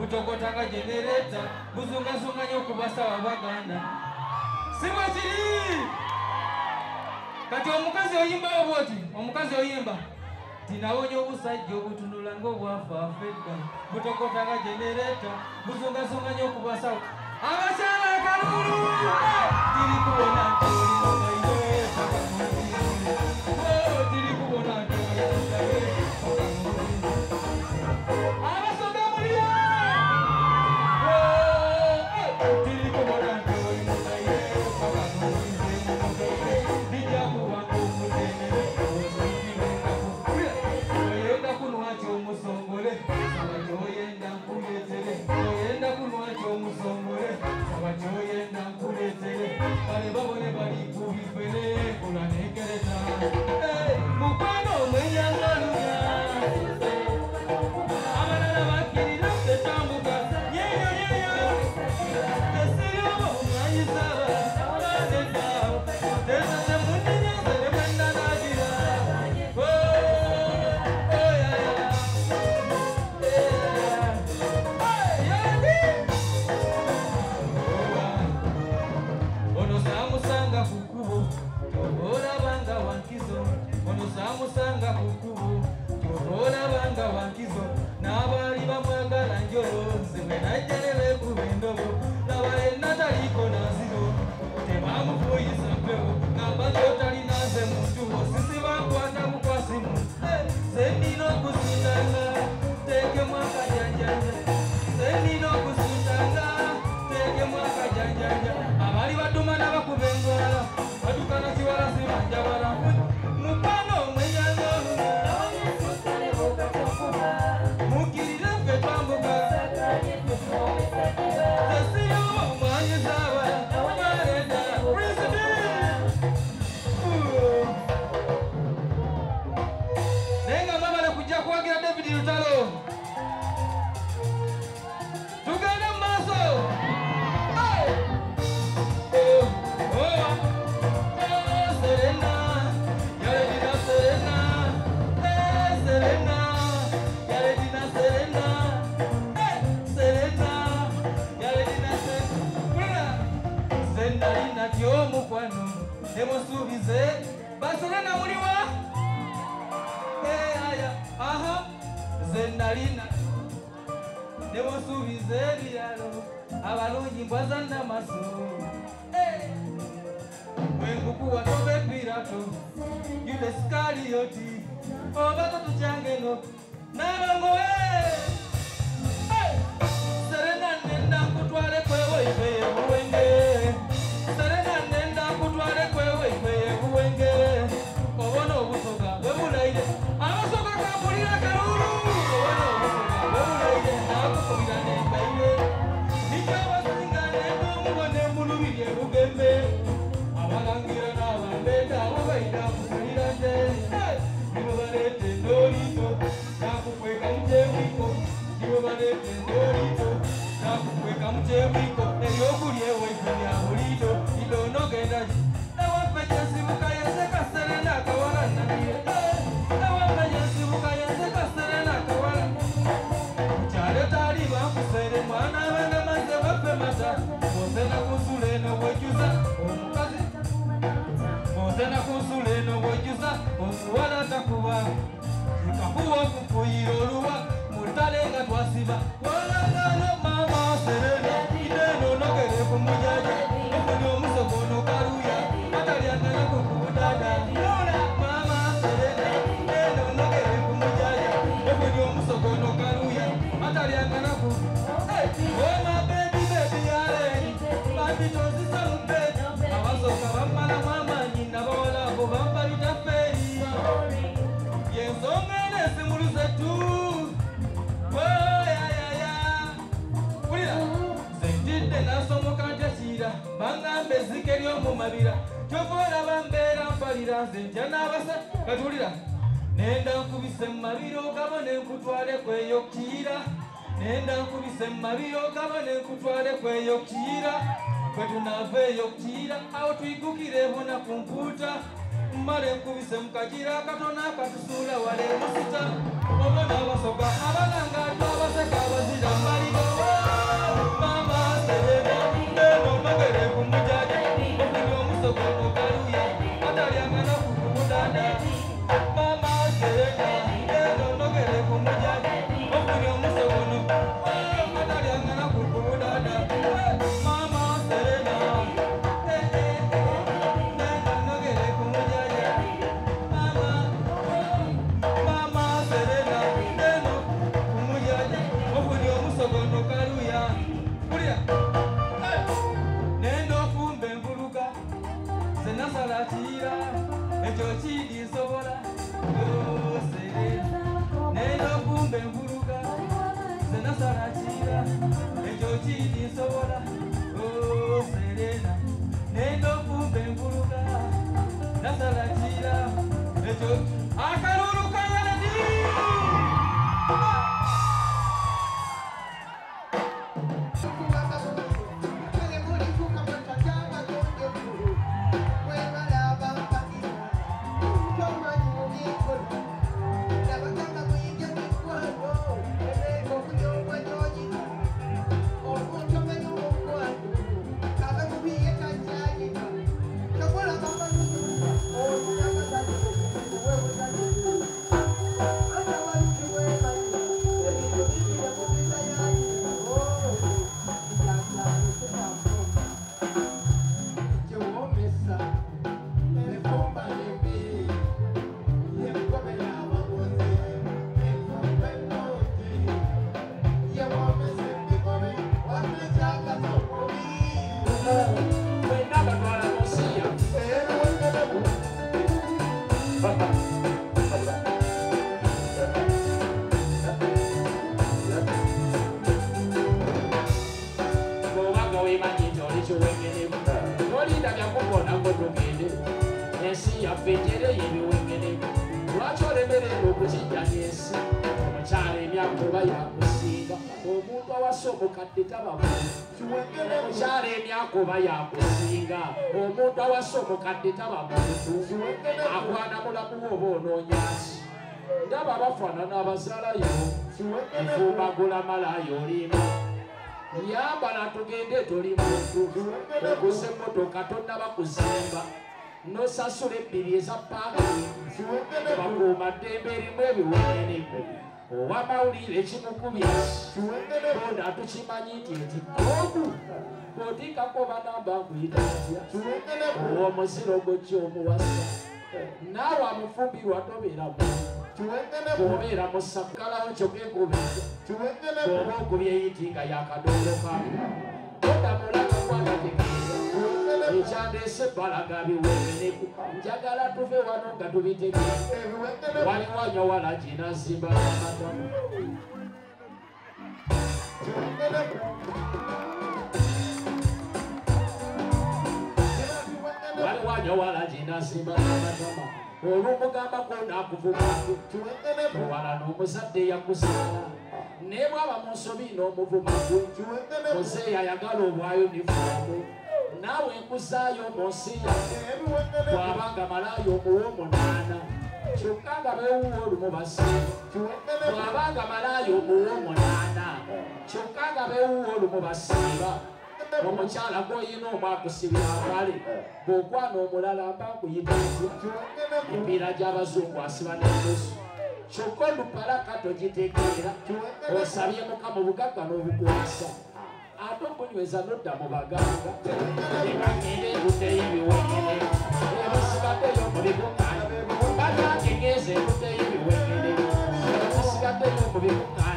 Utokotanga generator, buzunga nyokubasa wabaganda. Simba chiri! Kati omukazi oyimba oboti, omukazi oyimba. Tinawonyo obusajja obutunula ng'obwafa Afrika. Butokotanga generator, buzunga nyokubasa. Abakyala akalulu! Tiri kubona ntoli n'omaire paka muli. Oh, tiri kubona ntoli n'omaire paka muli. Abasoga muliya! mata Mosena kusule no wejuza omukazi Mosena kusule no wejuza omuwala takuba Ikakuwa kukuyira oluwa mutale nga twasiba Walangano mama serena ideno nogere kumujaja Okuni omusogono karuya atalyangana kukudada Mama serena ideno nogere kumujaja Okuni omusogono karuya atalyangana kukudada Oh my baby yare Baby tosisa mpeti Awasoka bamala mama nyina bawala bobamba bitaferi Yenzongene simuluze tu Sentite nasomoka ntakira bangambe ezzike ly'omu mabira kyova bambeera mpalira nze ntya n'abasa katulira nenda nkubise mu mabiro kabone nkutwale kweyokira nenda nkubise mu mabiro kabone nkutwale kweyokira kwe tunaava eyokira awo tuyigukire bona ku mpuuta mmale nkubise mu kagira katona akatusuula wale musita obona abasoga abalanga twabaseka abazira mmaliro mama serena eno nogere ku mujaja okuli omusogono kaluya atalyangana ku kumudada mama serena eno nogere ku mujaja okuli omusogono atalyangana ku kumudada mama serena nogere ku mujaja mama serena eno ku mujaja okuli omusogono kaluya kulya nendo fumbe nvuluka senasalatira ekyo kidi nsobola serena nendo fumbe nvuluka senasalatira ekyo kidi nsobola serena nendo fumbe nvuluka nasalatira ekyo akalulu kayaladi Kuba yakusinga omuntu awasomokadde taba muntu akwana mulamu oba onoonyaki ndaba bafaanana abazaalayo nfumbagula malayo olima yambala tugende toli muntu okuza emmotoka tonnaba kuzimba nosasula ebbiri eza paaki bakuuma ddembe erimu ebiwenenego owamawulire ekimukubya bonda tukimanyi nti ekikogu otikako banamba nkuyita atya omuziro gwekyomuwasa naawe amufumbirwa tobeera obeera musakalawo kyokekubiza oba okubyeyiti nga yakadongo kamu odamulaga kwagategeeza ekyandeese balaga biweneku njagala tuve wano nga tubitegeeza waliwo anyowala ginazimba amatamu waliwo anyowala ginazimba amatama olw'omugambako naakuvumako owala n'omuzadde yakuzaala naye bwaba mu nsobi n'omuvumako muzeeyi ayagala obwa yunifoomu naawe nkuzaayo mu nsi yange bw'abanga malaayo omuwa omunaana kyokka nga beewuwa olumu basiiba bw'abanga malaayo omuwa omunaana kyokka nga beewuwa olumu basiiba omukyala gw'oyina omwakusibira akale bw'okwana omulala mbakuyita empiira gy'abazungu asiba n'ennusu kyokka olupalaka togitegeera osabye mukama obugagga n'obukwasa ate okunyweza nodda mu baganga ebagenda endude y'ibiwengere ebisigaddeyo mu bikuŋŋaanyi bagange ngeeza endude y'ibiwengere ebisigaddeyo mu bikuŋŋaanyi